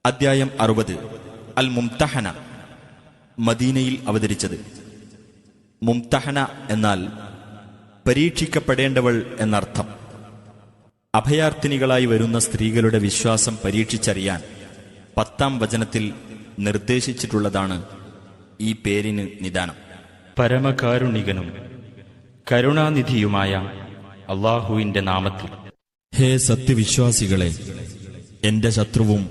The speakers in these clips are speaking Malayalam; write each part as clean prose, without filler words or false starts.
അദ്ധ്യായം 60 അൽ മുംതഹന. മദീനയിൽ അവതരിച്ചത്. മുംതഹന എന്നാൽ പരീക്ഷിക്കപ്പെടേണ്ടവൾ എന്നർത്ഥം. അഭയാർത്ഥിനികളായി വരുന്ന സ്ത്രീകളുടെ വിശ്വാസം പരീക്ഷിച്ചറിയാൻ 10-ാം വചനത്തിൽ നിർദ്ദേശിച്ചിട്ടുള്ളതാണ് ഈ പേരിന് നിദാനം. പരമകാരുണികനും കരുണാനിധിയുമായ അല്ലാഹുവിന്റെ നാമത്തിൽ. ഹേ സത്യവിശ്വാസികളെ, എന്റെ ശത്രുവും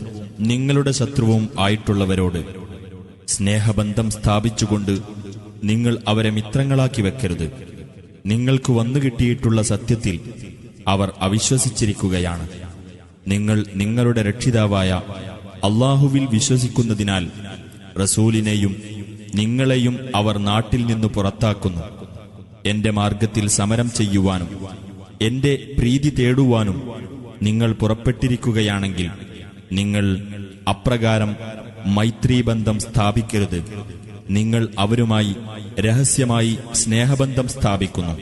നിങ്ങളുടെ ശത്രുവും ആയിട്ടുള്ളവരോട് സ്നേഹബന്ധം സ്ഥാപിച്ചുകൊണ്ട് നിങ്ങൾ അവരെ മിത്രങ്ങളാക്കി വെക്കരുത്. നിങ്ങൾക്ക് വന്നുകിട്ടിയിട്ടുള്ള സത്യത്തിൽ അവർ അവിശ്വസിച്ചിരിക്കുകയാണ്. നിങ്ങൾ നിങ്ങളുടെ രക്ഷിതാവായ അല്ലാഹുവിൽ വിശ്വസിക്കുന്നതിനാൽ റസൂലിനെയും നിങ്ങളെയും അവർ നാട്ടിൽ നിന്ന് പുറത്താക്കുന്നു. എന്റെ മാർഗത്തിൽ സമരം ചെയ്യുവാനും എന്റെ പ്രീതി തേടുവാനും നിങ്ങൾ പുറപ്പെട്ടിരിക്കുകയാണെങ്കിൽ നിങ്ങൾ അപ്രകാരം മൈത്രീബന്ധം സ്ഥാപിക്കരുത്. നിങ്ങൾ അവരുമായി രഹസ്യമായി സ്നേഹബന്ധം സ്ഥാപിക്കുന്നു.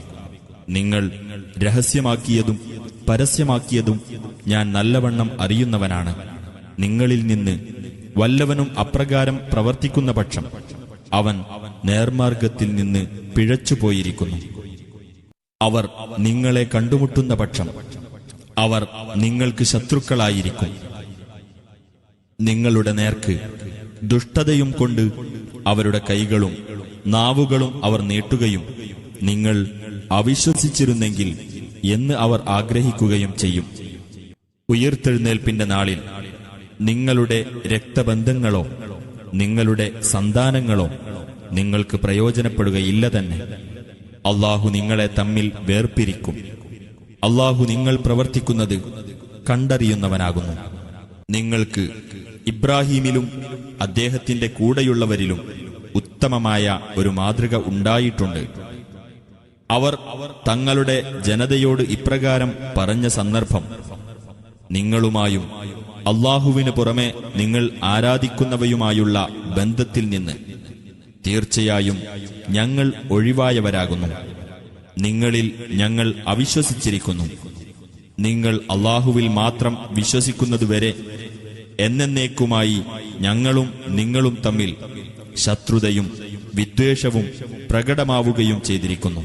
നിങ്ങൾ രഹസ്യമാക്കിയതും പരസ്യമാക്കിയതും ഞാൻ നല്ലവണ്ണം അറിയുന്നവനാണ്. നിങ്ങളിൽ നിന്ന് വല്ലവനും അപ്രകാരം പ്രവർത്തിക്കുന്ന പക്ഷം അവൻ നേർമാർഗത്തിൽ നിന്ന് പിഴച്ചുപോയിരിക്കുന്നു. അവർ നിങ്ങളെ കണ്ടുമുട്ടുന്ന പക്ഷം അവർ നിങ്ങൾക്ക് ശത്രുക്കളായിരിക്കും. നിങ്ങളുടെ നേർക്ക് ദുഷ്ടതയും കൊണ്ട് അവരുടെ കൈകളും നാവുകളും അവർ നീട്ടുകയും നിങ്ങൾ അവിശ്വസിച്ചിരുന്നെങ്കിൽ എന്ന് അവർ ആഗ്രഹിക്കുകയും ചെയ്യും. ഉയിർത്തെഴുന്നേൽപ്പിന്റെ നാളിൽ നിങ്ങളുടെ രക്തബന്ധങ്ങളോ നിങ്ങളുടെ സന്താനങ്ങളോ നിങ്ങൾക്ക് പ്രയോജനപ്പെടുകയില്ല തന്നെ. അല്ലാഹു നിങ്ങളെ തമ്മിൽ വേർപിരിക്കും. അല്ലാഹു നിങ്ങൾ പ്രവർത്തിക്കുന്നത് കണ്ടറിയുന്നവനാകുന്നു. നിങ്ങൾക്ക് ഇബ്രാഹീമിലും അദ്ദേഹത്തിന്റെ കൂടെയുള്ളവരിലും ഉത്തമമായ ഒരു മാതൃക ഉണ്ടായിട്ടുണ്ട്. അവർ തങ്ങളുടെ ജനതയോട് ഇപ്രകാരം പറഞ്ഞ സന്ദർഭം, നിങ്ങളുമായും അല്ലാഹുവിന് പുറമെ നിങ്ങൾ ആരാധിക്കുന്നവയുമായുള്ള ബന്ധത്തിൽ നിന്ന് തീർച്ചയായും ഞങ്ങൾ ഒഴിവായവരാകുന്നു. നിങ്ങളിൽ ഞങ്ങൾ അവിശ്വസിച്ചിരിക്കുന്നു. നിങ്ങൾ അല്ലാഹുവിൽ മാത്രം വിശ്വസിക്കുന്നതുവരെ എന്നേക്കുമായി ഞങ്ങളും നിങ്ങളും തമ്മിൽ ശത്രുതയും വിദ്വേഷവും പ്രകടമാവുകയും ചെയ്തിരിക്കുന്നു.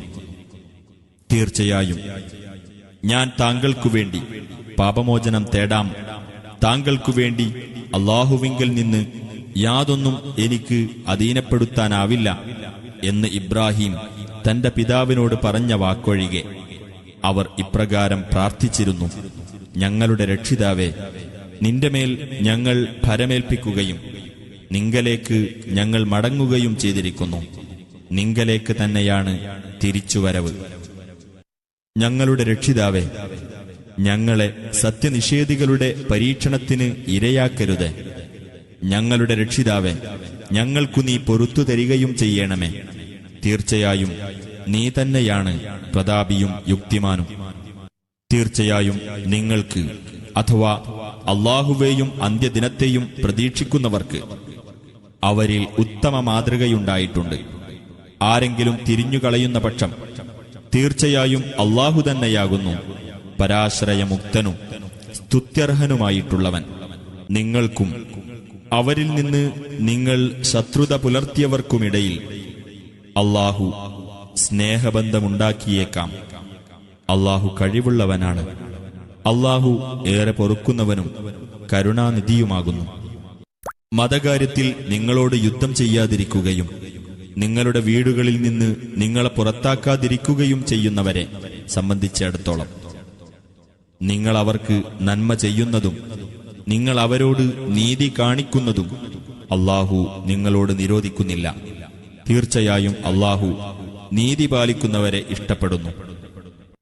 തീർച്ചയായും ഞാൻ താങ്കൾക്കുവേണ്ടി പാപമോചനം തേടാം. താങ്കൾക്കുവേണ്ടി അല്ലാഹുവിങ്കൽ നിന്ന് യാതൊന്നും എനിക്ക് അധീനപ്പെടുത്താനാവില്ല എന്ന് ഇബ്രാഹിം തന്റെ പിതാവിനോട് പറഞ്ഞ വാക്കൊഴികെ അവർ ഇപ്രകാരം പ്രാർത്ഥിച്ചിരുന്നു: ഞങ്ങളുടെ രക്ഷിതാവേ, നിന്റെ മേൽ ഞങ്ങൾ ഭരമേൽപ്പിക്കുകയും നിങ്കലേക്ക് ഞങ്ങൾ മടങ്ങുകയും ചെയ്തിരിക്കുന്നു. നിങ്കലേക്ക് തന്നെയാണ് തിരിച്ചുവരവ്. ഞങ്ങളുടെ രക്ഷിതാവേ, ഞങ്ങളെ സത്യനിഷേധികളുടെ പരീക്ഷണത്തിന് ഇരയാക്കരുത്. ഞങ്ങളുടെ രക്ഷിതാവേ, ഞങ്ങൾക്കു നീ പൊറുത്തു തരികയും ചെയ്യണമേ. തീർച്ചയായും നീ തന്നെയാണ് പ്രതാപിയും യുക്തിമാനും. തീർച്ചയായും നിങ്ങൾക്ക് അഥവാ അല്ലാഹുവേയും അന്ത്യദിനത്തെയും പ്രതീക്ഷിക്കുന്നവർക്ക് അവരിൽ ഉത്തമ മാതൃകയുണ്ടായിട്ടുണ്ട്. ആരെങ്കിലും തിരിഞ്ഞുകളയുന്ന പക്ഷം തീർച്ചയായും അല്ലാഹു തന്നെയാകുന്നു പരാശ്രയമുക്തനും സ്തുത്യർഹനുമായിട്ടുള്ളവൻ. നിങ്ങൾക്കും അവരിൽ നിന്ന് നിങ്ങൾ ശത്രുത പുലർത്തിയവർക്കുമിടയിൽ അല്ലാഹു സ്നേഹബന്ധമുണ്ടാക്കിയേക്കാം. അല്ലാഹു കഴിവുള്ളവനാണ്. അല്ലാഹു ഏറെ പൊറുക്കുന്നവനും കരുണാനിധിയുമാകുന്നു. മതകാര്യത്തിൽ നിങ്ങളോട് യുദ്ധം ചെയ്യാതിരിക്കുകയും നിങ്ങളുടെ വീടുകളിൽ നിന്ന് നിങ്ങളെ പുറത്താക്കാതിരിക്കുകയും ചെയ്യുന്നവരെ സംബന്ധിച്ചിടത്തോളം നിങ്ങൾ അവർക്ക് നന്മ ചെയ്യുന്നതും നിങ്ങൾ അവരോട് നീതി കാണിക്കുന്നതും അല്ലാഹു നിങ്ങളോട് നിരോധിക്കുന്നില്ല. തീർച്ചയായും അല്ലാഹു നീതി പാലിക്കുന്നവരെ ഇഷ്ടപ്പെടുന്നു.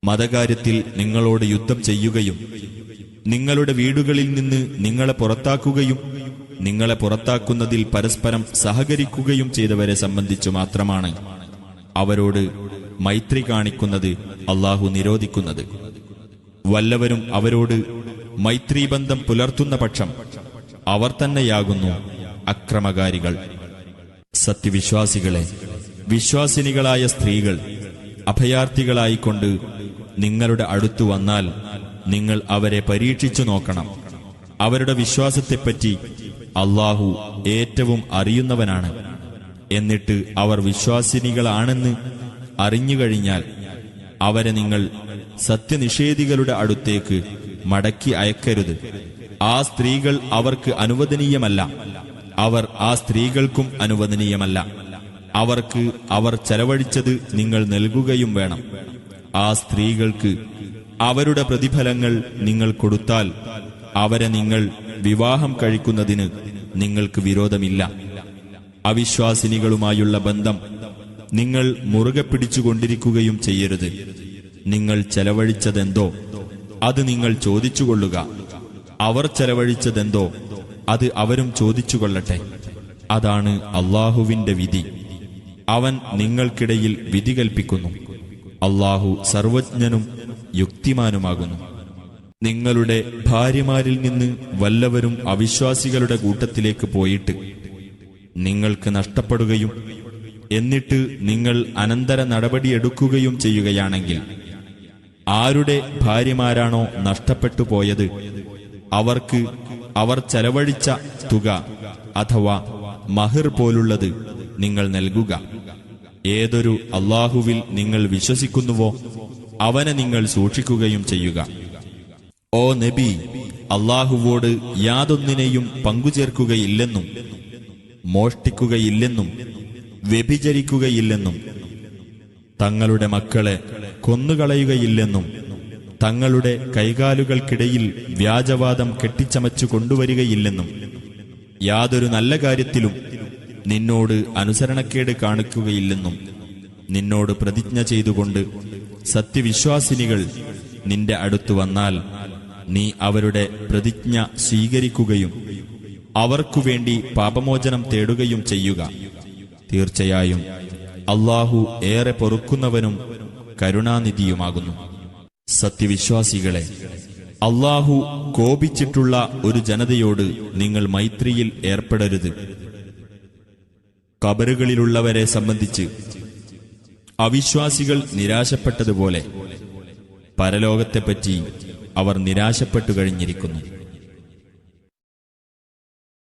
മതകാര്യത്തിൽ നിങ്ങളോട് യുദ്ധം ചെയ്യുകയും നിങ്ങളുടെ വീടുകളിൽ നിന്ന് നിങ്ങളെ പുറത്താക്കുകയും നിങ്ങളെ പുറത്താക്കുന്നതിൽ പരസ്പരം സഹകരിക്കുകയും ചെയ്തവരെ സംബന്ധിച്ചു മാത്രമാണ് അവരോട് മൈത്രി കാണിക്കുന്നത് അല്ലാഹു നിരോധിക്കുന്നത്. വല്ലവരും അവരോട് മൈത്രീബന്ധം പുലർത്തുന്ന പക്ഷം അവർ തന്നെയാകുന്നു അക്രമകാരികൾ. സത്യവിശ്വാസികളെ, വിശ്വാസിനികളായ സ്ത്രീകൾ അഭയാർത്ഥികളായിക്കൊണ്ട് നിങ്ങളുടെ അടുത്തു വന്നാൽ നിങ്ങൾ അവരെ പരീക്ഷിച്ചു നോക്കണം. അവരുടെ വിശ്വാസത്തെപ്പറ്റി അല്ലാഹു ഏറ്റവും അറിയുന്നവനാണ്. എന്നിട്ട് അവർ വിശ്വാസിനികളാണെന്ന് അറിഞ്ഞുകഴിഞ്ഞാൽ അവരെ നിങ്ങൾ സത്യനിഷേധികളുടെ അടുത്തേക്ക് മടക്കി അയക്കരുത്. ആ സ്ത്രീകൾ അവർക്ക് അനുവദനീയമല്ല, അവർ ആ സ്ത്രീകൾക്കും അനുവദനീയമല്ല. അവർക്ക് അവർ ചെലവഴിച്ചത് നിങ്ങൾ നൽകുകയും വേണം. ആ സ്ത്രീകൾക്ക് അവരുടെ പ്രതിഫലങ്ങൾ നിങ്ങൾ കൊടുത്താൽ അവരെ നിങ്ങൾ വിവാഹം കഴിക്കുന്നതിന് നിങ്ങൾക്ക് വിരോധമില്ല. അവിശ്വാസിനികളുമായുള്ള ബന്ധം നിങ്ങൾ മുറുകെ പിടിച്ചുകൊണ്ടിരിക്കുകയും ചെയ്യരുത്. നിങ്ങൾ ചെലവഴിച്ചതെന്തോ അത് നിങ്ങൾ ചോദിച്ചുകൊള്ളുക. അവർ ചെലവഴിച്ചതെന്തോ അത് അവരും ചോദിച്ചുകൊള്ളട്ടെ. അതാണ് അല്ലാഹുവിന്റെ വിധി. അവൻ നിങ്ങൾക്കിടയിൽ വിധി കൽപ്പിക്കുന്നു. അല്ലാഹു സർവജ്ഞനും യുക്തിമാനുമാകുന്നു. നിങ്ങളുടെ ഭാര്യമാരിൽ നിന്ന് വല്ലവരും അവിശ്വാസികളുടെ കൂട്ടത്തിലേക്ക് പോയിട്ട് നിങ്ങൾക്ക് നഷ്ടപ്പെടുകയും എന്നിട്ട് നിങ്ങൾ അനന്തര നടപടിയെടുക്കുകയും ചെയ്യുകയാണെങ്കിൽ ആരുടെ ഭാര്യമാരാണോ നഷ്ടപ്പെട്ടു പോയത് അവർക്ക് അവർ ചെലവഴിച്ച തുക അഥവാ മഹർ പോലുള്ളത് നിങ്ങൾ നൽകുക. ഏതൊരു അല്ലാഹുവിൽ നിങ്ങൾ വിശ്വസിക്കുന്നുവോ അവനെ നിങ്ങൾ സൂക്ഷിക്കുകയും ചെയ്യുക. ഓ നബി, അല്ലാഹുവോട് യാതൊന്നിനെയും പങ്കുചേർക്കുകയില്ലെന്നും മോഷ്ടിക്കുകയില്ലെന്നും വ്യഭിചരിക്കുകയില്ലെന്നും തങ്ങളുടെ മക്കളെ കൊന്നുകളയുകയില്ലെന്നും തങ്ങളുടെ കൈകാലുകൾക്കിടയിൽ വ്യാജവാദം കെട്ടിച്ചമച്ചു കൊണ്ടുവരികയില്ലെന്നും യാതൊരു നല്ല കാര്യത്തിലും നിന്നോട് അനുസരണക്കേട് കാണിക്കുകയില്ലെന്നും നിന്നോട് പ്രതിജ്ഞ ചെയ്തുകൊണ്ട് സത്യവിശ്വാസിനികൾ നിന്റെ അടുത്തു വന്നാൽ നീ അവരുടെ പ്രതിജ്ഞ സ്വീകരിക്കുകയും അവർക്കുവേണ്ടി പാപമോചനം തേടുകയും ചെയ്യുക. തീർച്ചയായും അല്ലാഹു ഏറെ പൊറുക്കുന്നവനും കരുണാനിധിയുമാകുന്നു. സത്യവിശ്വാസികളെ, അല്ലാഹു കോപിച്ചിട്ടുള്ള ഒരു ജനതയോട് നിങ്ങൾ മൈത്രിയിൽ ഏർപ്പെടരുത്. ഖബറുകളിലുള്ളവരെ സംബന്ധിച്ച് അവിശ്വാസികൾ നിരാശപ്പെട്ടതുപോലെ പരലോകത്തെപ്പറ്റി അവർ നിരാശപ്പെട്ടു കഴിഞ്ഞിരിക്കുന്നു.